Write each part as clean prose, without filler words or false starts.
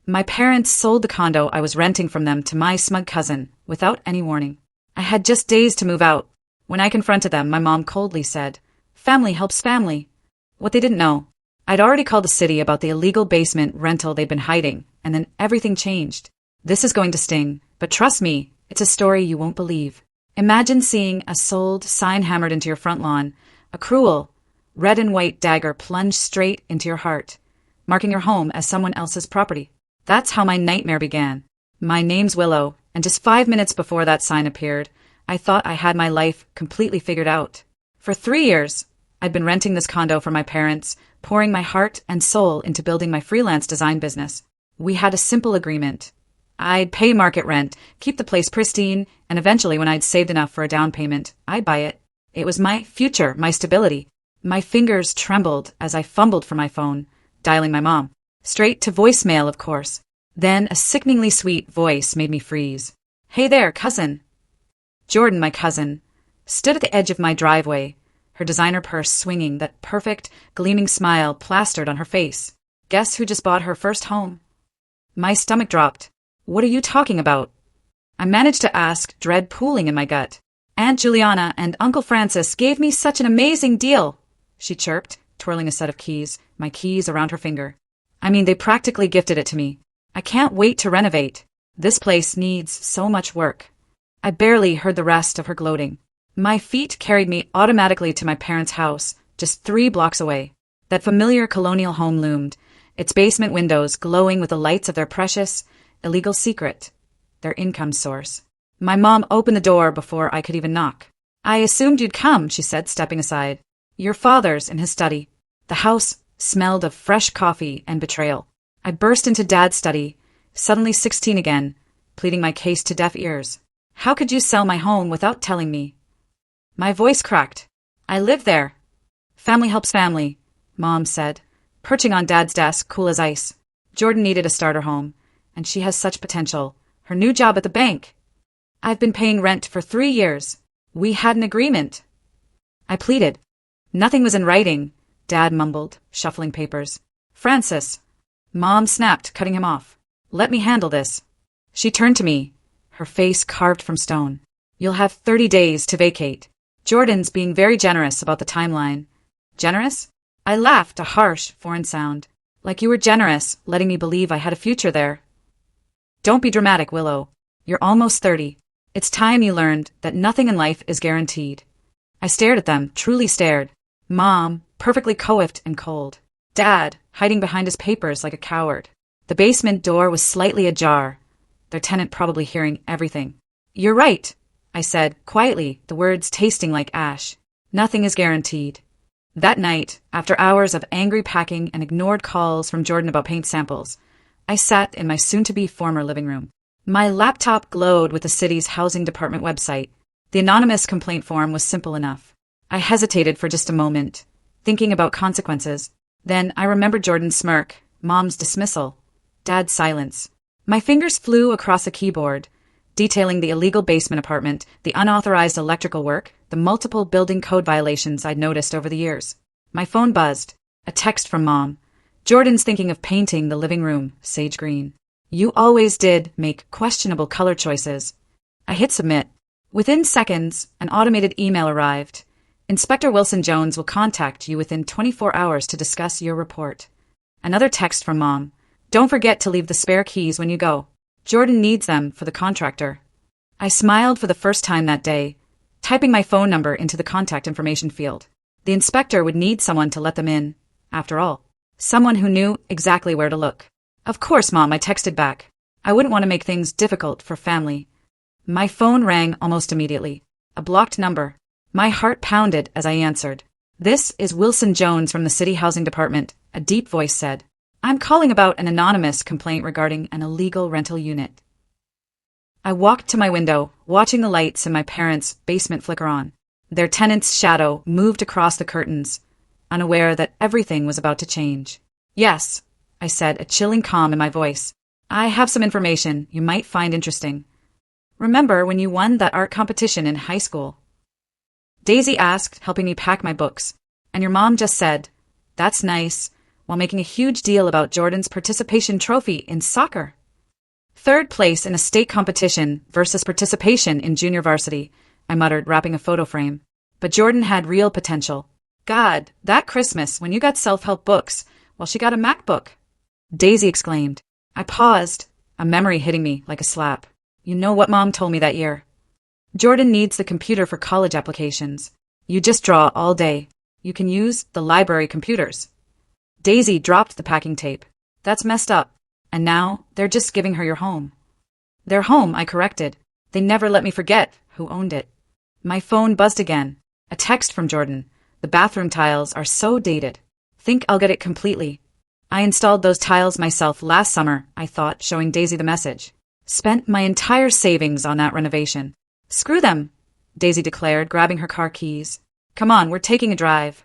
My parents sold the condo I was renting from them to my smug cousin, without any warning. I had just days to move out. When I confronted them, my mom coldly said, "Family helps family." What they didn't know, I'd already called the city about the illegal basement rental they'd been hiding, and then everything changed. This is going to sting, but trust me, it's a story you won't believe. Imagine seeing a sold sign hammered into your front lawn, a cruel, red and white dagger plunged straight into your heart, marking your home as someone else's property. That's how my nightmare began. My name's Willow, and just 5 minutes before that sign appeared, I thought I had my life completely figured out. For 3 years, I'd been renting this condo for my parents, pouring my heart and soul into building my freelance design business. We had a simple agreement. I'd pay market rent, keep the place pristine, and eventually when I'd saved enough for a down payment, I'd buy it. It was my future, my stability. My fingers trembled as I fumbled for my phone, dialing my mom. Straight to voicemail, of course. Then a sickeningly sweet voice made me freeze. "Hey there, cousin." Jordan, my cousin, stood at the edge of my driveway, her designer purse swinging, that perfect, gleaming smile plastered on her face. Guess who just bought her first home? My stomach dropped. "What are you talking about?" I managed to ask, dread pooling in my gut. "Aunt Juliana and Uncle Francis gave me such an amazing deal," she chirped, twirling a set of keys, my keys around her finger. "I mean, they practically gifted it to me. I can't wait to renovate. This place needs so much work." I barely heard the rest of her gloating. My feet carried me automatically to my parents' house, just 3 blocks away. That familiar colonial home loomed, its basement windows glowing with the lights of their precious, illegal secret, their income source. My mom opened the door before I could even knock. "I assumed you'd come," she said, stepping aside. "Your father's in his study." The house smelled of fresh coffee and betrayal. I burst into Dad's study, suddenly 16 again, pleading my case to deaf ears. "How could you sell my home without telling me?" My voice cracked. "I live there." "Family helps family," Mom said, perching on Dad's desk, cool as ice. "Jordan needed a starter home, and she has such potential. Her new job at the bank. I've been paying rent for 3 years. We had an agreement." I pleaded. "Nothing was in writing," Dad mumbled, shuffling papers. "Francis," Mom snapped, cutting him off. "Let me handle this." She turned to me, her face carved from stone. "You'll have 30 days to vacate. Jordan's being very generous about the timeline." "Generous?" I laughed, a harsh, foreign sound. "Like you were generous, letting me believe I had a future there." "Don't be dramatic, Willow. You're almost 30. It's time you learned that nothing in life is guaranteed." I stared at them, truly stared. Mom, perfectly coiffed and cold. Dad, hiding behind his papers like a coward. The basement door was slightly ajar, their tenant probably hearing everything. "You're right," I said, quietly, the words tasting like ash. "Nothing is guaranteed." That night, after hours of angry packing and ignored calls from Jordan about paint samples, I sat in my soon-to-be former living room. My laptop glowed with the city's housing department website. The anonymous complaint form was simple enough. I hesitated for just a moment, thinking about consequences. Then I remembered Jordan's smirk, Mom's dismissal, Dad's silence. My fingers flew across a keyboard, detailing the illegal basement apartment, the unauthorized electrical work, the multiple building code violations I'd noticed over the years. My phone buzzed. A text from Mom. "Jordan's thinking of painting the living room sage green. You always did make questionable color choices." I hit submit. Within seconds, an automated email arrived. "Inspector Wilson Jones will contact you within 24 hours to discuss your report." Another text from Mom. "Don't forget to leave the spare keys when you go. Jordan needs them for the contractor." I smiled for the first time that day, typing my phone number into the contact information field. The inspector would need someone to let them in, after all. Someone who knew exactly where to look. "Of course, Mom," I texted back. I wouldn't want to make things difficult for family. My phone rang almost immediately. A blocked number. My heart pounded as I answered. "This is Wilson Jones from the City Housing Department," a deep voice said. "I'm calling about an anonymous complaint regarding an illegal rental unit." I walked to my window, watching the lights in my parents' basement flicker on. Their tenant's shadow moved across the curtains, unaware that everything was about to change. "Yes," I said, a chilling calm in my voice. "I have some information you might find interesting. Remember when you won that art competition in high school?" Daisy asked, helping me pack my books. "And your mom just said, 'That's nice. while making a huge deal about Jordan's participation trophy in soccer. Third place in a state competition versus participation in junior varsity, I muttered, wrapping a photo frame. But Jordan had real potential. God, that Christmas when you got self-help books, while she got a MacBook. Daisy exclaimed. I paused, a memory hitting me like a slap. You know what Mom told me that year? Jordan needs the computer for college applications. You just draw all day. You can use the library computers. Daisy dropped the packing tape. That's messed up. And now, they're just giving her your home. Their home, I corrected. They never let me forget who owned it. My phone buzzed again. A text from Jordan. The bathroom tiles are so dated. Think I'll get it completely. I installed those tiles myself last summer, I thought, showing Daisy the message. Spent my entire savings on that renovation. Screw them, Daisy declared, grabbing her car keys. Come on, we're taking a drive.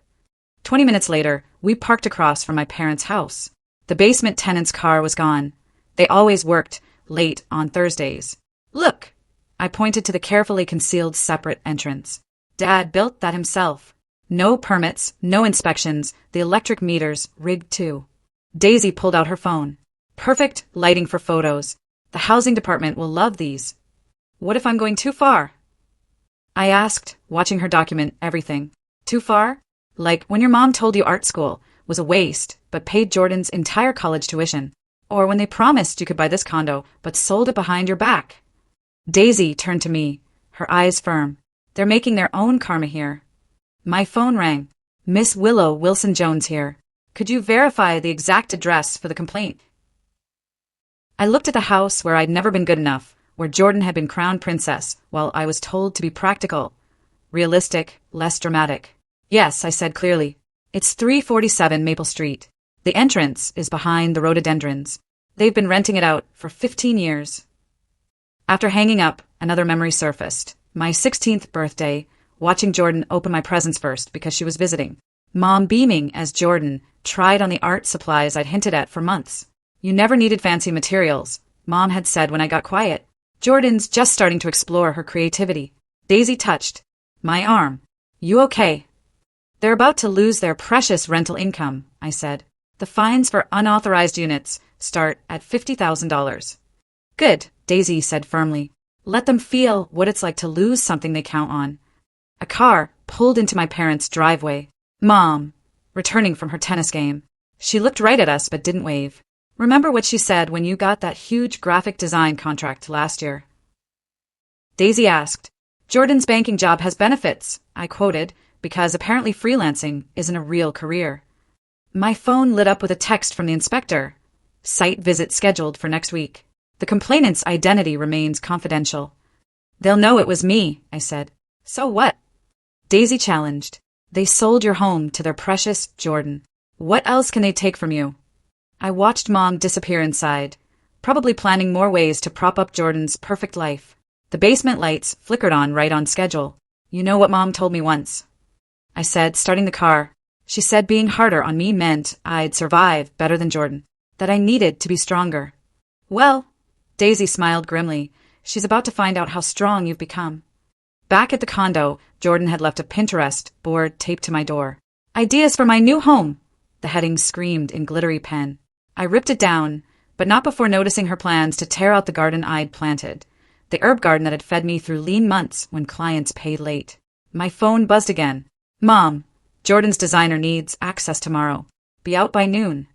20 minutes later, we parked across from my parents' house. The basement tenant's car was gone. They always worked late on Thursdays. Look! I pointed to the carefully concealed separate entrance. Dad built that himself. No permits, no inspections, the electric meters rigged too. Daisy pulled out her phone. Perfect lighting for photos. The housing department will love these. What if I'm going too far? I asked, watching her document everything. Too far? Like when your mom told you art school was a waste, but paid Jordan's entire college tuition. Or when they promised you could buy this condo, but sold it behind your back. Daisy turned to me, her eyes firm. They're making their own karma here. My phone rang. Miss Willow Wilson-Jones here. Could you verify the exact address for the complaint? I looked at the house where I'd never been good enough, where Jordan had been crown princess, while I was told to be practical, realistic, less dramatic. Yes, I said clearly. It's 347 Maple Street. The entrance is behind the rhododendrons. They've been renting it out for 15 years. After hanging up, another memory surfaced. My 16th birthday, watching Jordan open my presents first because she was visiting. Mom beaming as Jordan tried on the art supplies I'd hinted at for months. You never needed fancy materials, Mom had said when I got quiet. Jordan's just starting to explore her creativity. Daisy touched my arm. You okay? They're about to lose their precious rental income, I said. The fines for unauthorized units start at $50,000. Good, Daisy said firmly. Let them feel what it's like to lose something they count on. A car pulled into my parents' driveway. Mom, returning from her tennis game. She looked right at us but didn't wave. Remember what she said when you got that huge graphic design contract last year? Daisy asked. Jordan's banking job has benefits, I quoted, because apparently freelancing isn't a real career. My phone lit up with a text from the inspector. Site visit scheduled for next week. The complainant's identity remains confidential. They'll know it was me, I said. So what? Daisy challenged. They sold your home to their precious Jordan. What else can they take from you? I watched Mom disappear inside, probably planning more ways to prop up Jordan's perfect life. The basement lights flickered on right on schedule. You know what Mom told me once? I said, starting the car. She said being harder on me meant I'd survive better than Jordan, that I needed to be stronger. Well, Daisy smiled grimly. She's about to find out how strong you've become. Back at the condo, Jordan had left a Pinterest board taped to my door. Ideas for my new home, the heading screamed in glittery pen. I ripped it down, but not before noticing her plans to tear out the garden I'd planted, the herb garden that had fed me through lean months when clients paid late. My phone buzzed again. Mom, Jordan's designer needs access tomorrow. Be out by noon.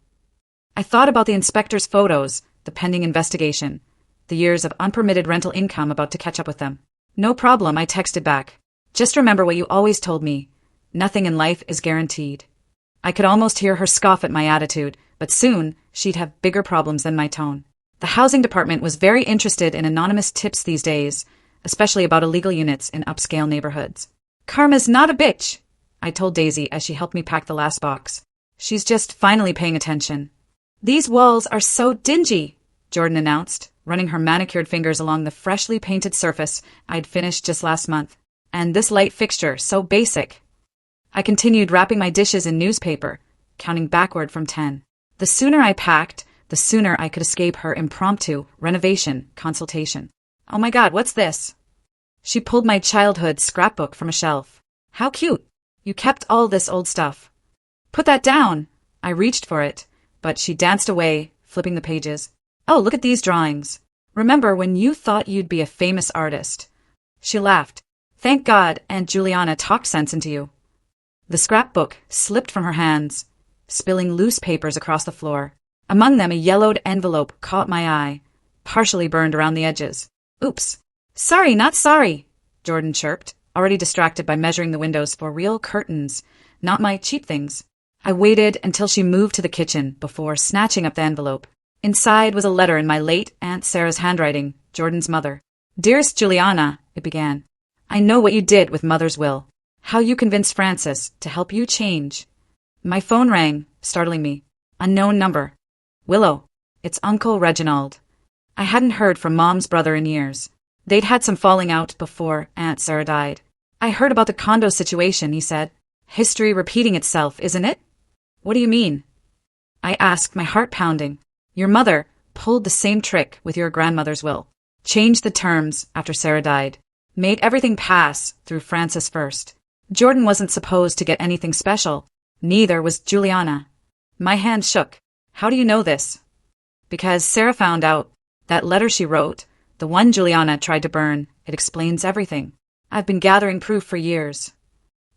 I thought about the inspector's photos, the pending investigation, the years of unpermitted rental income about to catch up with them. No problem, I texted back. Just remember what you always told me. Nothing in life is guaranteed. I could almost hear her scoff at my attitude, but soon she'd have bigger problems than my tone. The housing department was very interested in anonymous tips these days, especially about illegal units in upscale neighborhoods. Karma's not a bitch, I told Daisy as she helped me pack the last box. She's just finally paying attention. These walls are so dingy, Jordan announced, running her manicured fingers along the freshly painted surface I'd finished just last month. And this light fixture, so basic. I continued wrapping my dishes in newspaper, counting backward from 10. The sooner I packed, the sooner I could escape her impromptu renovation consultation. Oh my God, what's this? She pulled my childhood scrapbook from a shelf. How cute. You kept all this old stuff. Put that down, I reached for it, but she danced away, flipping the pages. Oh, look at these drawings. Remember when you thought you'd be a famous artist? She laughed. Thank God Aunt Juliana talked sense into you. The scrapbook slipped from her hands, spilling loose papers across the floor. Among them a yellowed envelope caught my eye, partially burned around the edges. Oops. Sorry, not sorry, Jordan chirped, already distracted by measuring the windows for real curtains, not my cheap things. I waited until she moved to the kitchen before snatching up the envelope. Inside was a letter in my late Aunt Sarah's handwriting, Jordan's mother. Dearest Juliana, it began. I know what you did with Mother's will. How you convinced Francis to help you change. My phone rang, startling me. Unknown number. Willow, it's Uncle Reginald. I hadn't heard from Mom's brother in years. They'd had some falling out before Aunt Sarah died. I heard about the condo situation, he said. History repeating itself, isn't it? What do you mean? I asked, my heart pounding. Your mother pulled the same trick with your grandmother's will. Changed the terms after Sarah died. Made everything pass through Francis first. Jordan wasn't supposed to get anything special. Neither was Juliana. My hand shook. How do you know this? Because Sarah found out. That letter she wrote, the one Juliana tried to burn, it explains everything. I've been gathering proof for years.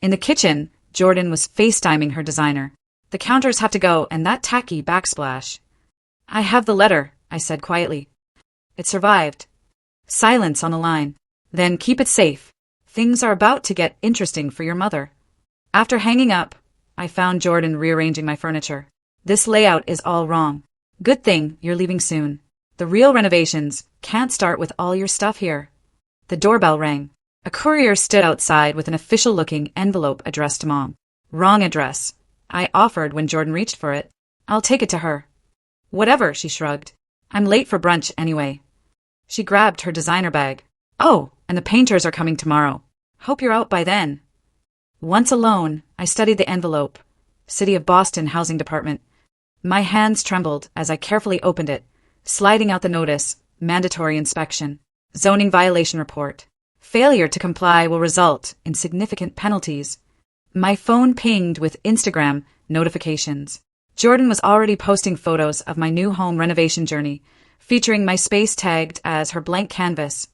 In the kitchen, Jordan was FaceTiming her designer. The counters have to go, and that tacky backsplash. I have the letter, I said quietly. It survived. Silence on the line. Then keep it safe. Things are about to get interesting for your mother. After hanging up, I found Jordan rearranging my furniture. This layout is all wrong. Good thing you're leaving soon. The real renovations can't start with all your stuff here. The doorbell rang. A courier stood outside with an official-looking envelope addressed to Mom. Wrong address. I offered when Jordan reached for it. I'll take it to her. Whatever, she shrugged. I'm late for brunch anyway. She grabbed her designer bag. Oh, and the painters are coming tomorrow. Hope you're out by then. Once alone, I studied the envelope. City of Boston Housing Department. My hands trembled as I carefully opened it, sliding out the notice, mandatory inspection, zoning violation report. Failure to comply will result in significant penalties. My phone pinged with Instagram notifications. Jordan was already posting photos of my new home renovation journey, featuring my space tagged as her blank canvas.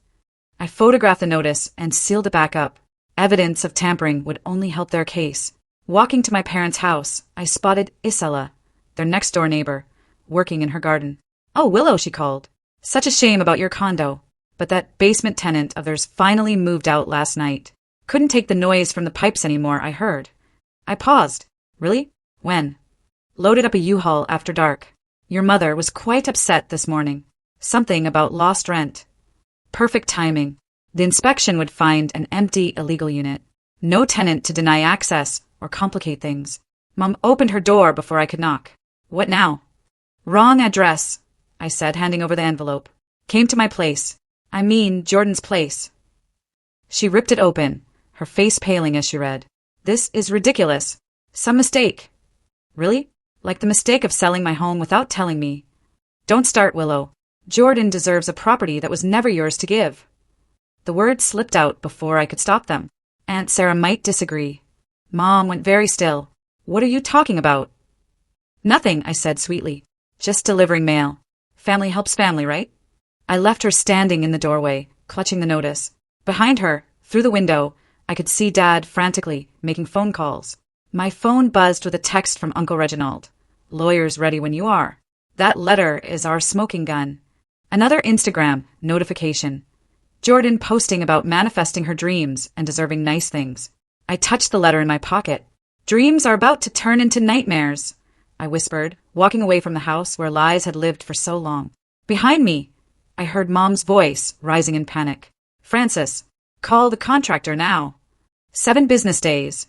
I photographed the notice and sealed it back up. Evidence of tampering would only help their case. Walking to my parents' house, I spotted Isella, their next-door neighbor, working in her garden. Oh, Willow, she called. Such a shame about your condo. But that basement tenant of theirs finally moved out last night. Couldn't take the noise from the pipes anymore, I heard. I paused. Really? When? Loaded up a U-Haul after dark. Your mother was quite upset this morning. Something about lost rent. Perfect timing. The inspection would find an empty illegal unit. No tenant to deny access or complicate things. Mom opened her door before I could knock. What now? Wrong address, I said, handing over the envelope. Came to my place. I mean, Jordan's place. She ripped it open, her face paling as she read. This is ridiculous. Some mistake. Really? Like the mistake of selling my home without telling me. Don't start, Willow. Jordan deserves a property that was never yours to give. The words slipped out before I could stop them. Aunt Sarah might disagree. Mom went very still. What are you talking about? Nothing, I said sweetly. Just delivering mail. Family helps family, right? I left her standing in the doorway, clutching the notice. Behind her, through the window, I could see Dad frantically making phone calls. My phone buzzed with a text from Uncle Reginald. Lawyers ready when you are. That letter is our smoking gun. Another Instagram notification. Jordan posting about manifesting her dreams and deserving nice things. I touched the letter in my pocket. Dreams are about to turn into nightmares, I whispered, walking away from the house where lies had lived for so long. Behind me, I heard Mom's voice rising in panic. Francis, call the contractor now. 7 business days.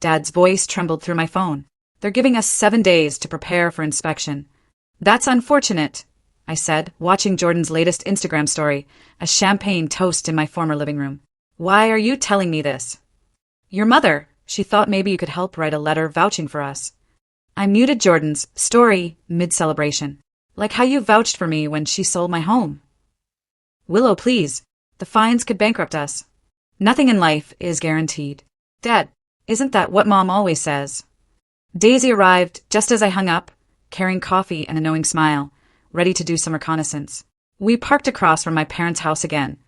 Dad's voice trembled through my phone. They're giving us 7 days to prepare for inspection. That's unfortunate, I said, watching Jordan's latest Instagram story, a champagne toast in my former living room. Why are you telling me this? Your mother. She thought maybe you could help write a letter vouching for us. I muted Jordan's story mid-celebration. Like how you vouched for me when she sold my home. Willow, please. The fines could bankrupt us. Nothing in life is guaranteed. Dad, isn't that what Mom always says? Daisy arrived just as I hung up, carrying coffee and a knowing smile, ready to do some reconnaissance. We parked across from my parents' house again,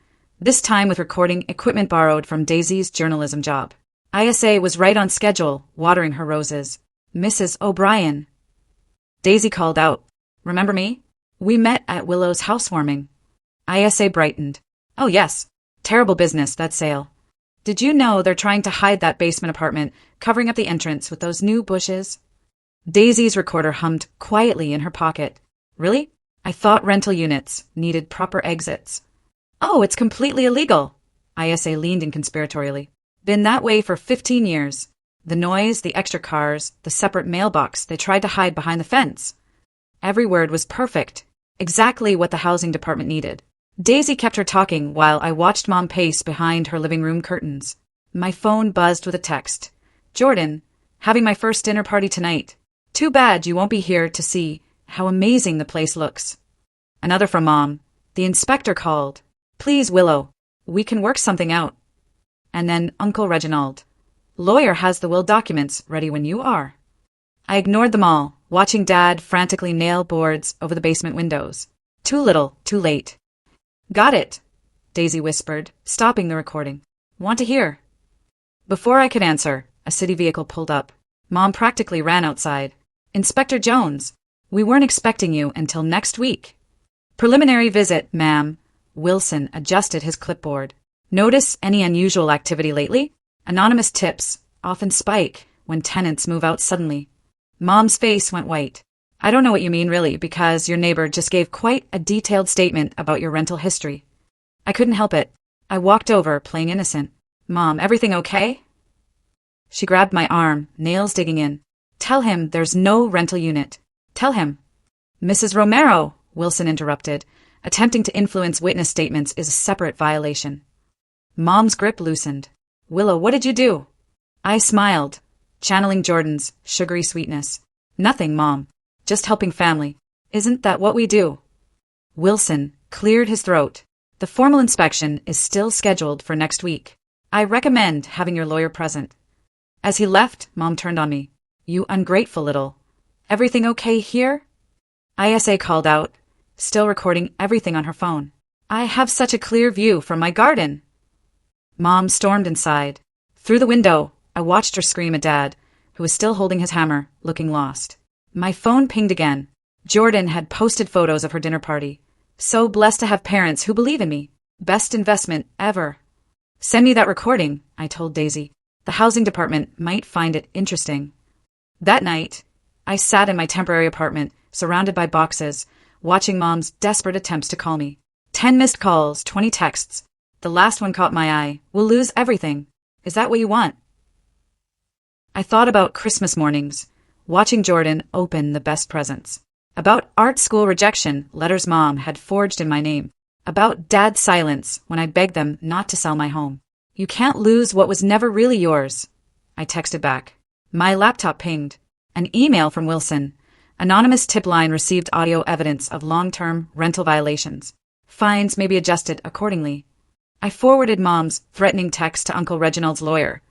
this time with recording equipment borrowed from Daisy's journalism job. ISA was right on schedule, watering her roses. "Mrs. O'Brien." Daisy called out. "Remember me? We met at Willow's housewarming." ISA brightened. "Oh yes. Terrible business, that sale. Did you know they're trying to hide that basement apartment, covering up the entrance with those new bushes?" Daisy's recorder hummed quietly in her pocket. "Really? I thought rental units needed proper exits." "Oh, it's completely illegal." ISA leaned in conspiratorially. "Been that way for 15 years. The noise, the extra cars, the separate mailbox they tried to hide behind the fence." Every word was perfect, exactly what the housing department needed. Daisy kept her talking while I watched Mom pace behind her living room curtains. My phone buzzed with a text. "Jordan, having my first dinner party tonight. Too bad you won't be here to see how amazing the place looks." Another from Mom. "The inspector called. Please, Willow, we can work something out." And then Uncle Reginald. "Lawyer has the will documents ready when you are." I ignored them all, watching Dad frantically nail boards over the basement windows. Too little, too late. "Got it," Daisy whispered, stopping the recording. "Want to hear?" Before I could answer, a city vehicle pulled up. Mom practically ran outside. "Inspector Jones, we weren't expecting you until next week." "Preliminary visit, ma'am." Wilson adjusted his clipboard. "Notice any unusual activity lately? Anonymous tips often spike when tenants move out suddenly." Mom's face went white. "I don't know what you mean really, because your neighbor just gave quite a detailed statement about your rental history." I couldn't help it. I walked over, playing innocent. "Mom, everything okay?" She grabbed my arm, nails digging in. "Tell him there's no rental unit. Tell him." "Mrs. Romero," Wilson interrupted. "Attempting to influence witness statements is a separate violation." Mom's grip loosened. "Willow, what did you do?" I smiled, channeling Jordan's sugary sweetness. "Nothing, Mom. Just helping family. Isn't that what we do?" Wilson cleared his throat. "The formal inspection is still scheduled for next week. I recommend having your lawyer present." As he left, Mom turned on me. "You ungrateful little. Everything okay here?" ISA called out, still recording everything on her phone. "I have such a clear view from my garden." Mom stormed inside. Through the window, I watched her scream at Dad, who was still holding his hammer, looking lost. My phone pinged again. Jordan had posted photos of her dinner party. "So blessed to have parents who believe in me. Best investment ever." "Send me that recording," I told Daisy. "The housing department might find it interesting." That night, I sat in my temporary apartment, surrounded by boxes, watching Mom's desperate attempts to call me. 10 missed calls, 20 texts. The last one caught my eye. "We'll lose everything. Is that what you want?" I thought about Christmas mornings, watching Jordan open the best presents. About art school rejection letters Mom had forged in my name. About Dad's silence when I begged them not to sell my home. "You can't lose what was never really yours," I texted back. My laptop pinged. An email from Wilson. Anonymous tip line received audio evidence of long-term rental violations. Fines may be adjusted accordingly. I forwarded Mom's threatening text to Uncle Reginald's lawyer,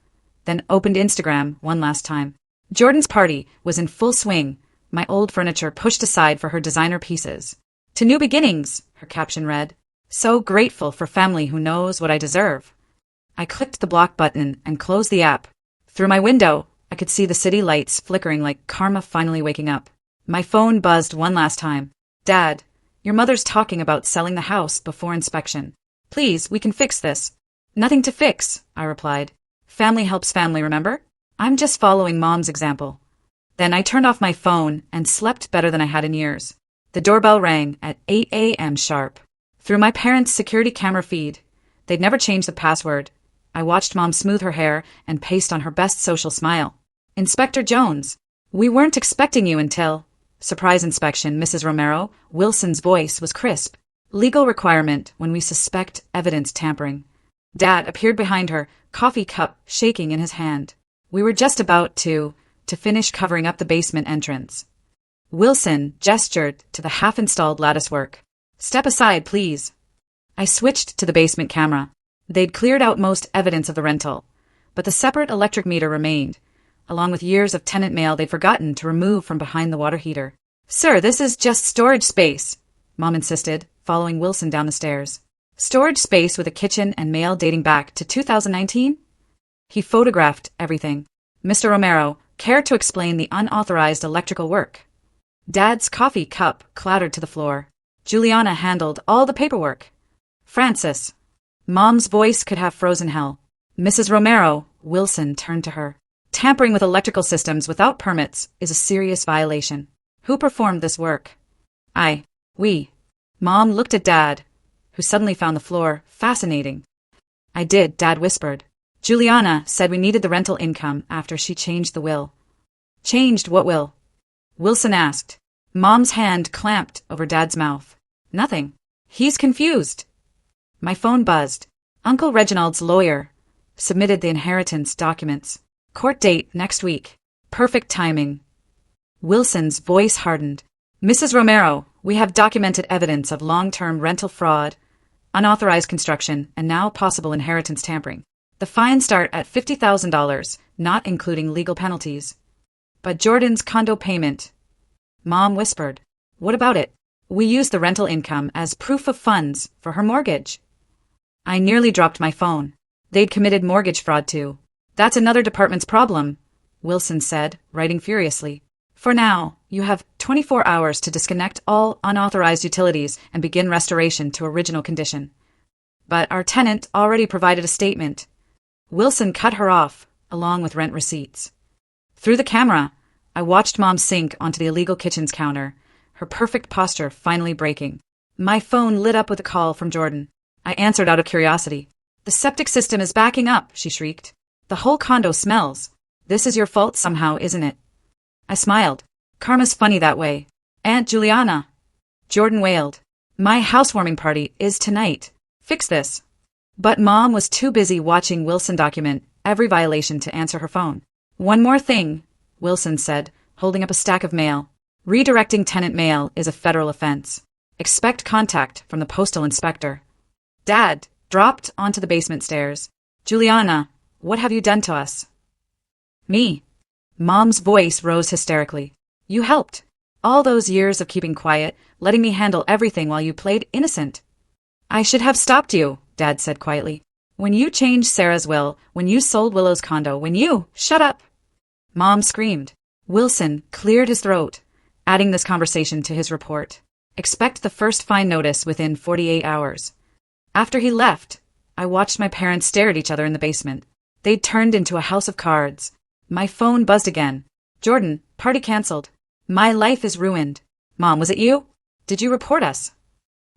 then opened Instagram one last time. Jordan's party was in full swing, my old furniture pushed aside for her designer pieces. "To new beginnings," her caption read. "So grateful for family who knows what I deserve." I clicked the block button and closed the app. Through my window, I could see the city lights flickering like karma finally waking up. My phone buzzed one last time. "Dad, your mother's talking about selling the house before inspection. Please, we can fix this." "Nothing to fix," I replied. "Family helps family, remember? I'm just following Mom's example." Then I turned off my phone and slept better than I had in years. The doorbell rang at 8 a.m. sharp. Through my parents' security camera feed, they'd never changed the password. I watched Mom smooth her hair and paste on her best social smile. "Inspector Jones, we weren't expecting you until—" "Surprise inspection, Mrs. Romero." Wilson's voice was crisp. "Legal requirement when we suspect evidence tampering." Dad appeared behind her, coffee cup shaking in his hand. We were just about to finish covering up the basement entrance. Wilson gestured to the half-installed latticework. "Step aside, please." I switched to the basement camera. They'd cleared out most evidence of the rental, but the separate electric meter remained, along with years of tenant mail they'd forgotten to remove from behind the water heater. "Sir, this is just storage space," Mom insisted, following Wilson down the stairs. "Storage space with a kitchen and mail dating back to 2019? He photographed everything. "Mr. Romero, care to explain the unauthorized electrical work?" Dad's coffee cup clattered to the floor. Juliana handled all the paperwork. "Francis." Mom's voice could have frozen hell. "Mrs. Romero," Wilson turned to her. "Tampering with electrical systems without permits is a serious violation. Who performed this work?" We. Mom looked at Dad, who suddenly found the floor fascinating. "I did," Dad whispered. "Juliana said we needed the rental income after she changed the will." "Changed what will?" Wilson asked. Mom's hand clamped over Dad's mouth. "Nothing. He's confused." My phone buzzed. Uncle Reginald's lawyer submitted the inheritance documents. "Court date next week. Perfect timing." Wilson's voice hardened. "Mrs. Romero, we have documented evidence of long-term rental fraud, unauthorized construction, and now possible inheritance tampering. The fines start at $50,000, not including legal penalties." "But Jordan's condo payment," Mom whispered. "What about it? We used the rental income as proof of funds for her mortgage." I nearly dropped my phone. "They'd committed mortgage fraud too." "That's another department's problem," Wilson said, writing furiously. "For now, you have 24 hours to disconnect all unauthorized utilities and begin restoration to original condition." "But our tenant already provided a statement." Wilson cut her off, along with rent receipts. Through the camera, I watched Mom sink onto the illegal kitchen's counter, her perfect posture finally breaking. My phone lit up with a call from Jordan. I answered out of curiosity. "The septic system is backing up," she shrieked. "The whole condo smells. This is your fault somehow, isn't it?" I smiled. "Karma's funny that way. Aunt Juliana." Jordan wailed. "My housewarming party is tonight. Fix this." But Mom was too busy watching Wilson document every violation to answer her phone. "One more thing," Wilson said, holding up a stack of mail. "Redirecting tenant mail is a federal offense. Expect contact from the postal inspector." Dad dropped onto the basement stairs. "Juliana, what have you done to us?" "Me." Mom's voice rose hysterically. "You helped. All those years of keeping quiet, letting me handle everything while you played innocent." "I should have stopped you," Dad said quietly. "When you changed Sarah's will, when you sold Willow's condo, when you— Shut up!" Mom screamed. Wilson cleared his throat, adding this conversation to his report. "Expect the first fine notice within 48 hours. After he left, I watched my parents stare at each other in the basement. They'd turned into a house of cards. My phone buzzed again. "Jordan, party cancelled. My life is ruined." "Mom, was it you? Did you report us?"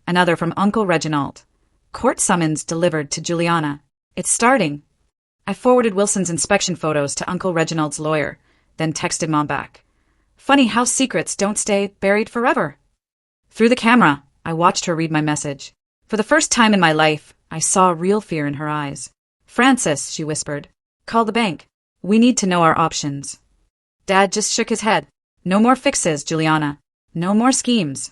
Another from Uncle Reginald. "Court summons delivered to Juliana. It's starting." I forwarded Wilson's inspection photos to Uncle Reginald's lawyer, then texted Mom back. "Funny how secrets don't stay buried forever." Through the camera, I watched her read my message. For the first time in my life, I saw real fear in her eyes. "Francis," she whispered, "call the bank. We need to know our options." Dad just shook his head. "No more fixes, Juliana. No more schemes."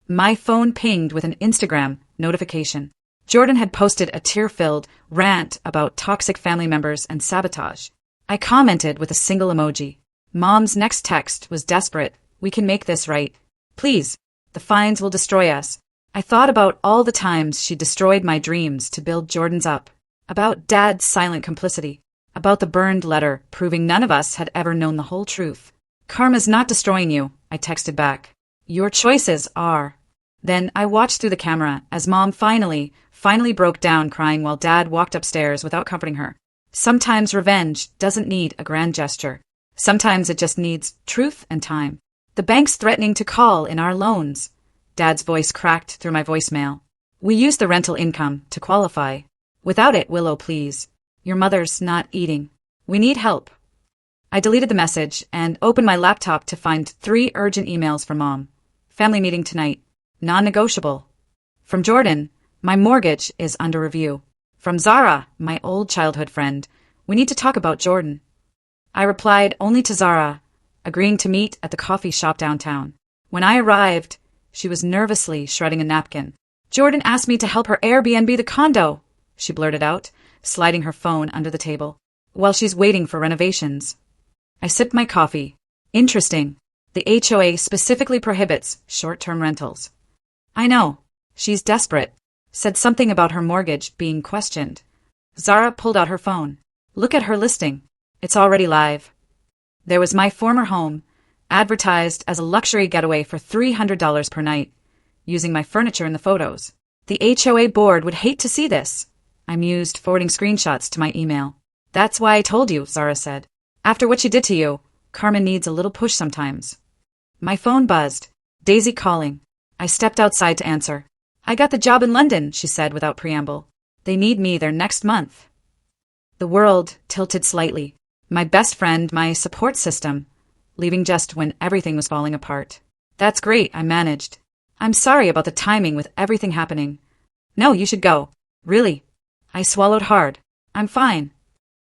My phone pinged with an Instagram notification. Jordan had posted a tear-filled rant about toxic family members and sabotage. I commented with a single emoji. Mom's next text was desperate. "We can make this right. Please. The fines will destroy us." I thought about all the times she destroyed my dreams to build Jordan's up. About Dad's silent complicity. About the burned letter proving none of us had ever known the whole truth. "Karma's not destroying you," I texted back. "Your choices are." Then I watched through the camera as Mom finally broke down crying while Dad walked upstairs without comforting her. Sometimes revenge doesn't need a grand gesture. Sometimes it just needs truth and time. "The bank's threatening to call in our loans." Dad's voice cracked through my voicemail. "We use the rental income to qualify. Without it, Willow, please. Your mother's not eating. We need help." I deleted the message and opened my laptop to find 3 urgent emails from Mom. "Family meeting tonight. Non-negotiable." From Jordan, "My mortgage is under review." From Zara, my old childhood friend, "We need to talk about Jordan." I replied only to Zara, agreeing to meet at the coffee shop downtown. When I arrived, she was nervously shredding a napkin. "Jordan asked me to help her Airbnb the condo," she blurted out, sliding her phone under the table, "while she's waiting for renovations." I sipped my coffee. Interesting. The HOA specifically prohibits short-term rentals. I know. She's desperate. Said something about her mortgage being questioned. Zara pulled out her phone. Look at her listing. It's already live. There was my former home, advertised as a luxury getaway for $300 per night, using my furniture in the photos. The HOA board would hate to see this. I mused, forwarding screenshots to my email. That's why I told you, Zara said. After what she did to you, Carmen needs a little push sometimes. My phone buzzed. Daisy calling. I stepped outside to answer. I got the job in London, she said without preamble. They need me there next month. The world tilted slightly. My best friend, my support system, leaving just when everything was falling apart. That's great, I managed. I'm sorry about the timing with everything happening. No, you should go. Really. I swallowed hard. I'm fine.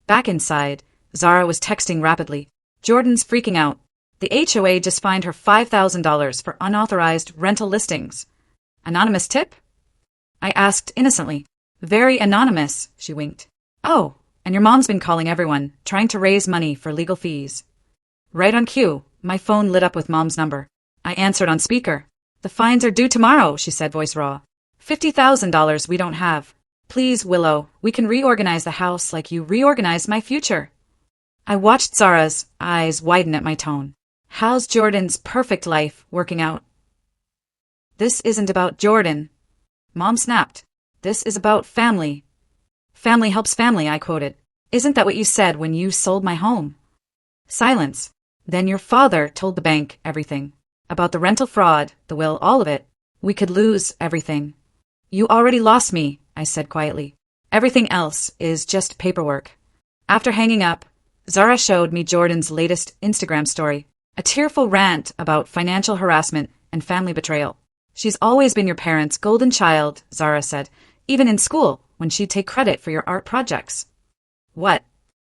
Back inside, Zara was texting rapidly. Jordan's freaking out. The HOA just fined her $5,000 for unauthorized rental listings. Anonymous tip? I asked innocently. Very anonymous, she winked. Oh, and your mom's been calling everyone, trying to raise money for legal fees. Right on cue, my phone lit up with Mom's number. I answered on speaker. The fines are due tomorrow, she said, voice raw. $50,000 we don't have. Please, Willow, we can reorganize the house like you reorganized my future. I watched Zara's eyes widen at my tone. How's Jordan's perfect life working out? This isn't about Jordan. Mom snapped. This is about family. Family helps family, I quoted. Isn't that what you said when you sold my home? Silence. Then your father told the bank everything. About the rental fraud, the will, all of it. We could lose everything. You already lost me, I said quietly. Everything else is just paperwork. After hanging up, Zara showed me Jordan's latest Instagram story, a tearful rant about financial harassment and family betrayal. She's always been your parents' golden child, Zara said, even in school, when she'd take credit for your art projects. What?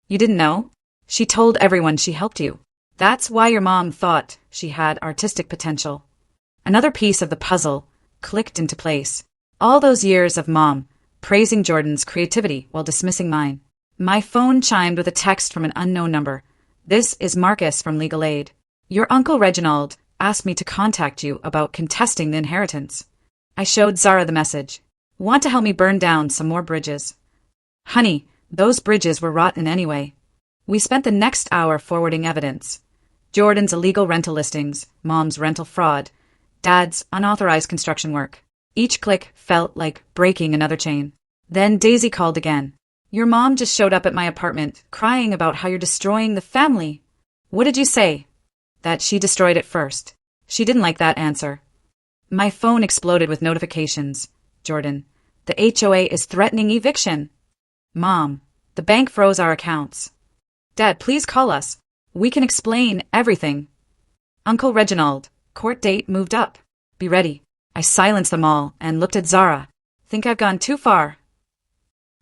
You didn't know? She told everyone she helped you. That's why your mom thought she had artistic potential. Another piece of the puzzle clicked into place. All those years of Mom praising Jordan's creativity while dismissing mine. My phone chimed with a text from an unknown number. This is Marcus from Legal Aid. Your Uncle Reginald asked me to contact you about contesting the inheritance. I showed Zara the message. Want to help me burn down some more bridges? Honey, those bridges were rotten anyway. We spent the next hour forwarding evidence. Jordan's illegal rental listings, Mom's rental fraud, Dad's unauthorized construction work. Each click felt like breaking another chain. Then Daisy called again. Your mom just showed up at my apartment, crying about how you're destroying the family. What did you say? That she destroyed it first. She didn't like that answer. My phone exploded with notifications. Jordan, the HOA is threatening eviction. Mom, the bank froze our accounts. Dad, please call us. We can explain everything. Uncle Reginald, court date moved up. Be ready. I silenced them all and looked at Zara. Think I've gone too far.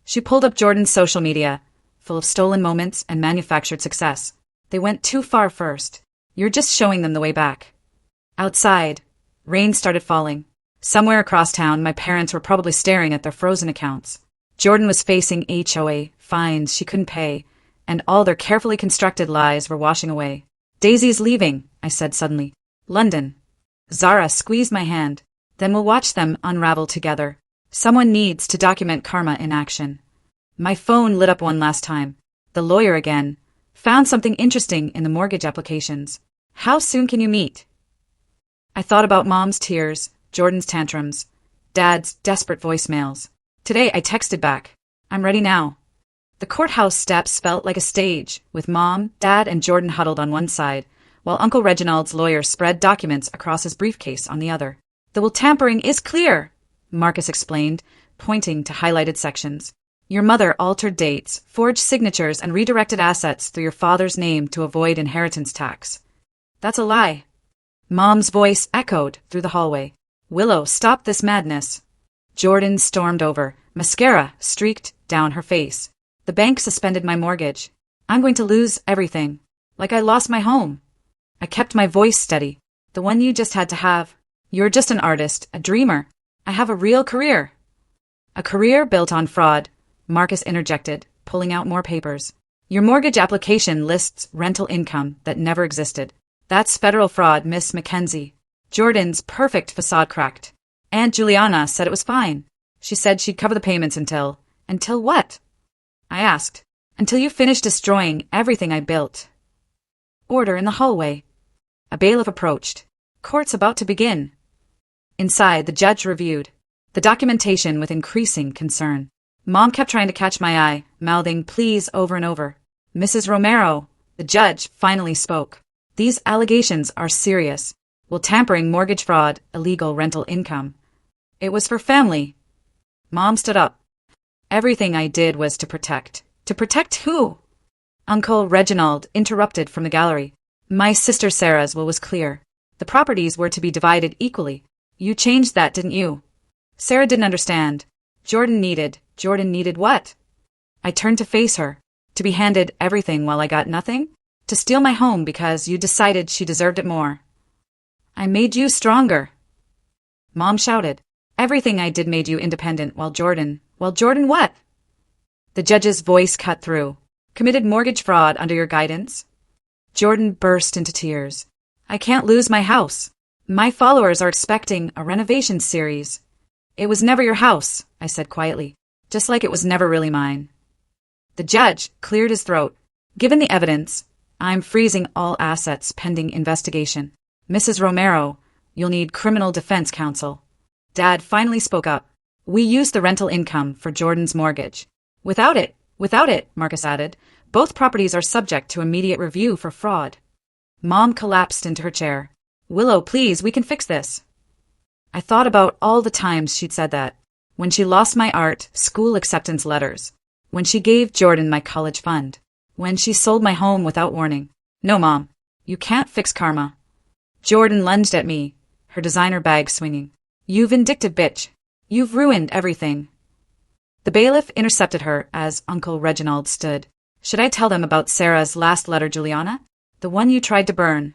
She pulled up Jordan's social media, full of stolen moments and manufactured success. They went too far first. You're just showing them the way back. Outside, rain started falling. Somewhere across town, my parents were probably staring at their frozen accounts. Jordan was facing HOA, fines she couldn't pay, and all their carefully constructed lies were washing away. Daisy's leaving, I said suddenly. London. Zara squeezed my hand. Then we'll watch them unravel together. Someone needs to document karma in action. My phone lit up one last time. The lawyer again. Found something interesting in the mortgage applications. How soon can you meet? I thought about Mom's tears, Jordan's tantrums, Dad's desperate voicemails. Today I texted back. I'm ready now. The courthouse steps felt like a stage, with Mom, Dad, and Jordan huddled on one side, while Uncle Reginald's lawyer spread documents across his briefcase on the other. The will tampering is clear, Marcus explained, pointing to highlighted sections. Your mother altered dates, forged signatures, and redirected assets through your father's name to avoid inheritance tax. That's a lie. Mom's voice echoed through the hallway. Willow, stop this madness. Jordan stormed over. Mascara streaked down her face. The bank suspended my mortgage. I'm going to lose everything. Like I lost my home. I kept my voice steady. The one you just had to have. You're just an artist, a dreamer. I have a real career. A career built on fraud, Marcus interjected, pulling out more papers. Your mortgage application lists rental income that never existed. That's federal fraud, Miss Mackenzie. Jordan's perfect facade cracked. Aunt Juliana said it was fine. She said she'd cover the payments until... Until what? I asked. Until you finish destroying everything I built. Order in the hallway. A bailiff approached. Court's about to begin. Inside, the judge reviewed the documentation with increasing concern. Mom kept trying to catch my eye, mouthing please over and over. Mrs. Romero, the judge finally spoke. These allegations are serious. Will tampering, mortgage fraud, illegal rental income. It was for family. Mom stood up. Everything I did was to protect. To protect who? Uncle Reginald interrupted from the gallery. My sister Sarah's will was clear. The properties were to be divided equally. You changed that, didn't you? Sarah didn't understand. Jordan needed what? I turned to face her. To be handed everything while I got nothing? To steal my home because you decided she deserved it more. I made you stronger. Mom shouted. Everything I did made you independent while Jordan what? The judge's voice cut through. Committed mortgage fraud under your guidance? Jordan burst into tears. I can't lose my house. My followers are expecting a renovation series. It was never your house, I said quietly, just like it was never really mine. The judge cleared his throat. Given the evidence, I'm freezing all assets pending investigation. Mrs. Romero, you'll need criminal defense counsel. Dad finally spoke up. We used the rental income for Jordan's mortgage. Without it, Marcus added, both properties are subject to immediate review for fraud. Mom collapsed into her chair. Willow, please, we can fix this. I thought about all the times she'd said that. When she lost my art, school acceptance letters. When she gave Jordan my college fund. When she sold my home without warning. No, Mom, you can't fix karma. Jordan lunged at me, her designer bag swinging. You vindictive bitch. You've ruined everything. The bailiff intercepted her as Uncle Reginald stood. Should I tell them about Sarah's last letter, Juliana? The one you tried to burn.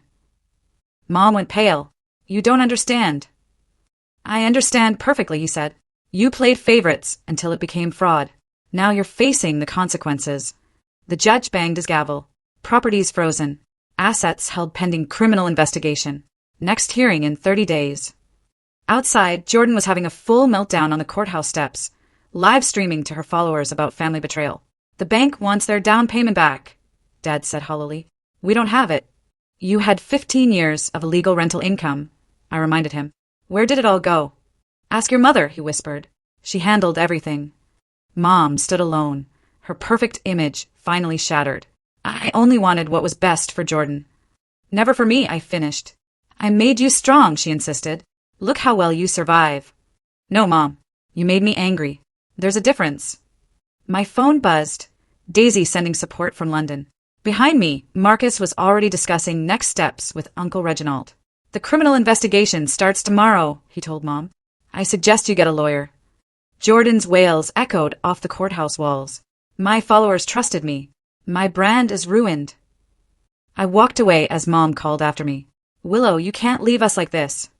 Mom went pale. You don't understand. I understand perfectly, he said. You played favorites until it became fraud. Now you're facing the consequences. The judge banged his gavel. Properties frozen. Assets held pending criminal investigation. Next hearing in 30 days. Outside, Jordan was having a full meltdown on the courthouse steps, live streaming to her followers about family betrayal. The bank wants their down payment back, Dad said hollowly. We don't have it. You had 15 years of illegal rental income, I reminded him. Where did it all go? Ask your mother, he whispered. She handled everything. Mom stood alone, her perfect image finally shattered. I only wanted what was best for Jordan. Never for me, I finished. I made you strong, she insisted. Look how well you survive. No, Mom, you made me angry. There's a difference. My phone buzzed. Daisy sending support from London. Behind me, Marcus was already discussing next steps with Uncle Reginald. The criminal investigation starts tomorrow, he told Mom. I suggest you get a lawyer. Jordan's wails echoed off the courthouse walls. My followers trusted me. My brand is ruined. I walked away as Mom called after me. Willow, you can't leave us like this.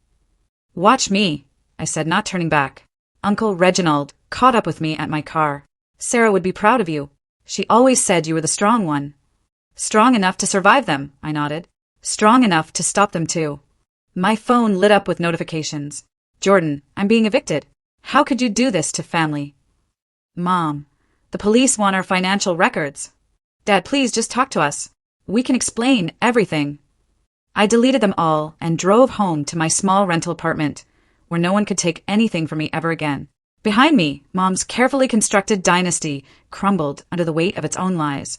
Watch me, I said, not turning back. Uncle Reginald caught up with me at my car. Sarah would be proud of you. She always said you were the strong one. Strong enough to survive them, I nodded. Strong enough to stop them too. My phone lit up with notifications. Jordan, I'm being evicted. How could you do this to family? Mom, the police want our financial records. Dad, please just talk to us. We can explain everything. I deleted them all and drove home to my small rental apartment, where no one could take anything from me ever again. Behind me, Mom's carefully constructed dynasty crumbled under the weight of its own lies,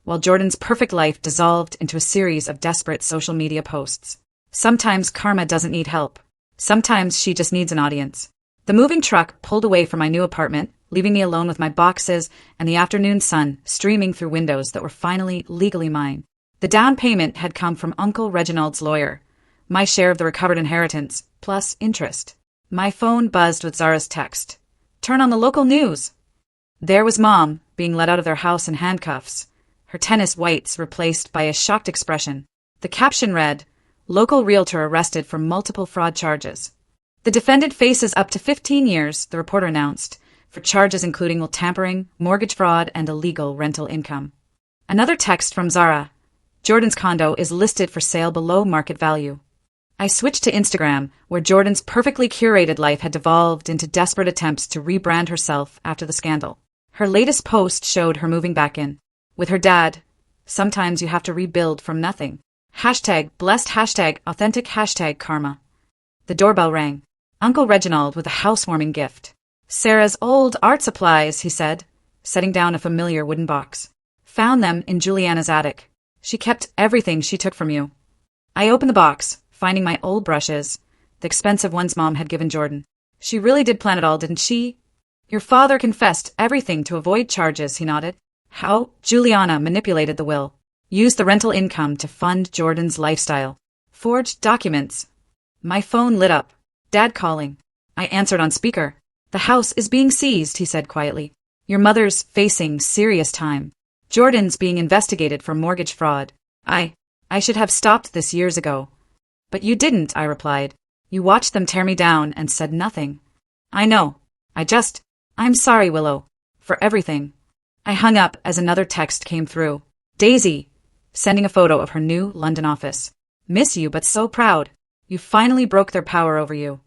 while Jordan's perfect life dissolved into a series of desperate social media posts. Sometimes karma doesn't need help. Sometimes she just needs an audience. The moving truck pulled away from my new apartment, leaving me alone with my boxes and the afternoon sun streaming through windows that were finally legally mine. The down payment had come from Uncle Reginald's lawyer, my share of the recovered inheritance, plus interest. My phone buzzed with Zara's text. Turn on the local news. There was Mom, being let out of their house in handcuffs, her tennis whites replaced by a shocked expression. The caption read, Local realtor arrested for multiple fraud charges. The defendant faces up to 15 years, the reporter announced, for charges including tampering, mortgage fraud, and illegal rental income. Another text from Zara. Jordan's condo is listed for sale below market value. I switched to Instagram, where Jordan's perfectly curated life had devolved into desperate attempts to rebrand herself after the scandal. Her latest post showed her moving back in with her dad. Sometimes you have to rebuild from nothing. Hashtag blessed, hashtag authentic, hashtag karma. The doorbell rang. Uncle Reginald with a housewarming gift. Sarah's old art supplies, he said, setting down a familiar wooden box. Found them in Juliana's attic. She kept everything she took from you. I opened the box, finding my old brushes, the expensive ones Mom had given Jordan. She really did plan it all, didn't she? Your father confessed everything to avoid charges, he nodded. How? Juliana manipulated the will. Used the rental income to fund Jordan's lifestyle. Forged documents. My phone lit up. Dad calling. I answered on speaker. The house is being seized, he said quietly. Your mother's facing serious time. Jordan's being investigated for mortgage fraud. I should have stopped this years ago. But you didn't, I replied. You watched them tear me down and said nothing. I know. I'm sorry, Willow. For everything. I hung up as another text came through. Daisy, sending a photo of her new London office. Miss you, but so proud. You finally broke their power over you.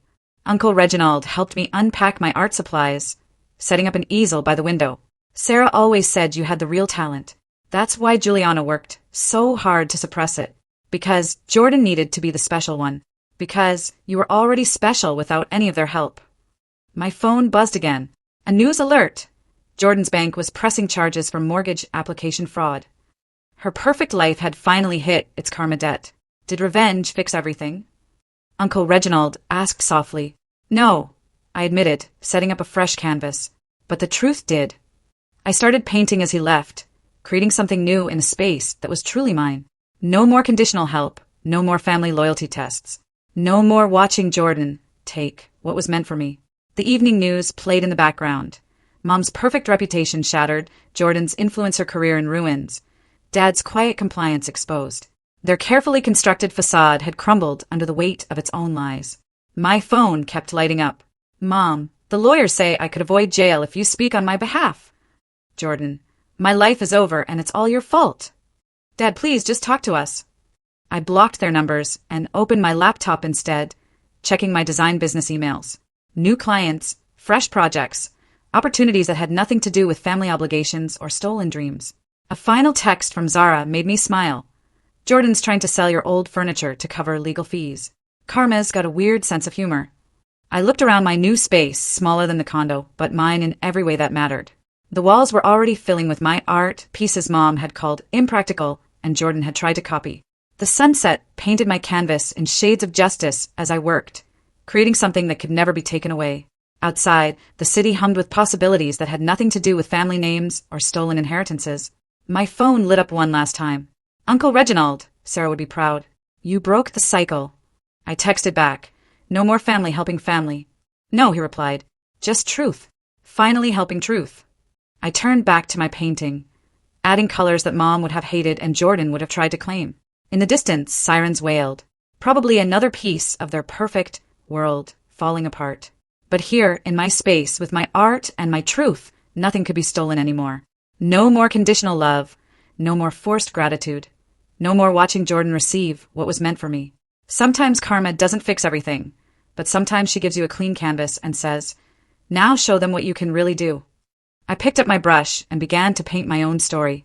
Uncle Reginald helped me unpack my art supplies, setting up an easel by the window. Sarah always said you had the real talent. That's why Juliana worked so hard to suppress it. Because Jordan needed to be the special one. Because you were already special without any of their help. My phone buzzed again. A news alert. Jordan's bank was pressing charges for mortgage application fraud. Her perfect life had finally hit its karma debt. Did revenge fix everything? Uncle Reginald asked softly. No, I admitted, setting up a fresh canvas. But the truth did. I started painting as he left, creating something new in a space that was truly mine. No more conditional help, no more family loyalty tests. No more watching Jordan take what was meant for me. The evening news played in the background. Mom's perfect reputation shattered, Jordan's influencer career in ruins, Dad's quiet compliance exposed. Their carefully constructed facade had crumbled under the weight of its own lies. My phone kept lighting up. Mom, the lawyers say I could avoid jail if you speak on my behalf. Jordan, my life is over and it's all your fault. Dad, please just talk to us. I blocked their numbers and opened my laptop instead, checking my design business emails. New clients, fresh projects, opportunities that had nothing to do with family obligations or stolen dreams. A final text from Zara made me smile. Jordan's trying to sell your old furniture to cover legal fees. Karma's got a weird sense of humor. I looked around my new space, smaller than the condo, but mine in every way that mattered. The walls were already filling with my art, pieces Mom had called impractical and Jordan had tried to copy. The sunset painted my canvas in shades of justice as I worked, creating something that could never be taken away. Outside, the city hummed with possibilities that had nothing to do with family names or stolen inheritances. My phone lit up one last time. Uncle Reginald, Sarah would be proud. You broke the cycle. I texted back. No more family helping family. No, he replied. Just truth. Finally helping truth. I turned back to my painting, adding colors that Mom would have hated and Jordan would have tried to claim. In the distance, sirens wailed. Probably another piece of their perfect world falling apart. But here, in my space, with my art and my truth, nothing could be stolen anymore. No more conditional love. No more forced gratitude. No more watching Jordan receive what was meant for me. Sometimes karma doesn't fix everything, but sometimes she gives you a clean canvas and says, now show them what you can really do. I picked up my brush and began to paint my own story.